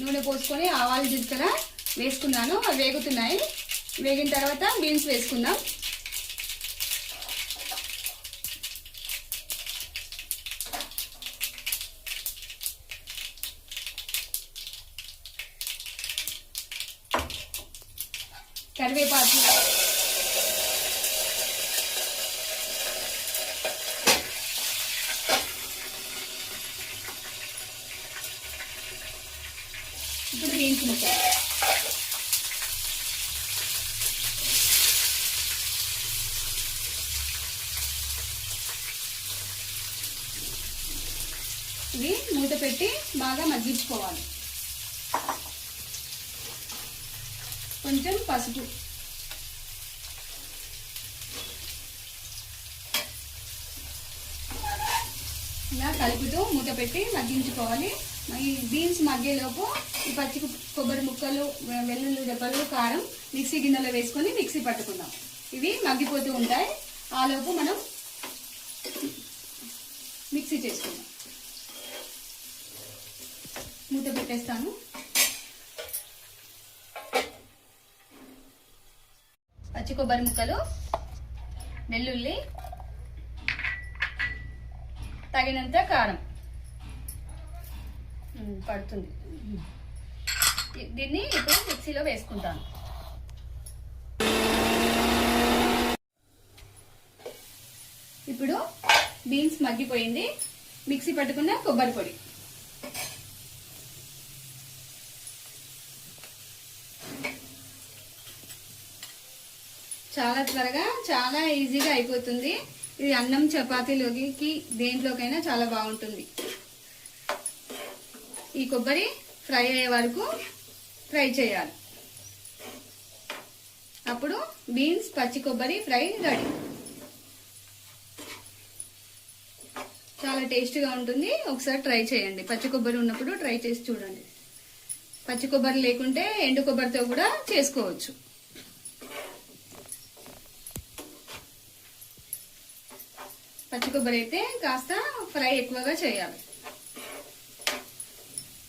నూనె పోసుకొని ఆవాలు జీలకర్ర వేసుకున్నాను. అవి వేగుతున్నాయి. వేగిన తర్వాత బీన్స్ వేసుకుందాం. కరివేపాకు, ఇప్పుడు బీన్స్ ముక్కలు, ఇవి మూత పెట్టి బాగా మగ్గించుకోవాలి. కొంచెం పసుపు, ఇలా కలుపుతూ మూత పెట్టి మగ్గించుకోవాలి. ఈ బీన్స్ మగ్గేలోపు ఈ పచ్చి కొబ్బరి ముక్కలు, వెల్లుల్లి రెబ్బలు, కారం మిక్సీ గిన్నెలో వేసుకొని మిక్సీ పట్టుకుందాం. ఇవి మగ్గిపోతూ ఉంటాయి. ఆలోపు మనం మిక్సీ చేసుకుందాం. మూత పెట్టేస్తాను. పచ్చి కొబ్బరి ముక్కలు, వెల్లుల్లి, తగినంత కారం పడుతుంది. దీన్ని ఇప్పుడు మిక్సీలో వేసుకుంటాను. ఇప్పుడు బీన్స్ మగ్గిపోయింది. మిక్సీ పట్టుకున్న కొబ్బరి పొడి, చాలా త్వరగా చాలా ఈజీగా అయిపోతుంది. ఇది అన్నం చపాతీలోకి దేంట్లోకైనా చాలా బాగుంటుంది. ఈ కొబ్బరి ఫ్రై అయ్యే వరకు ఫ్రై చేయాలి. అప్పుడు బీన్స్ పచ్చి కొబ్బరి ఫ్రై రెడీ. చాలా టేస్ట్గా ఉంటుంది. ఒకసారి ట్రై చేయండి. పచ్చి కొబ్బరి ఉన్నప్పుడు ట్రై చేసి చూడండి. పచ్చి కొబ్బరి లేకుంటే ఎండు కొబ్బరితో కూడా చేసుకోవచ్చు. పచ్చి కొబ్బరి అయితే కాస్త ఫ్రై ఎక్కువగా చేయాలి.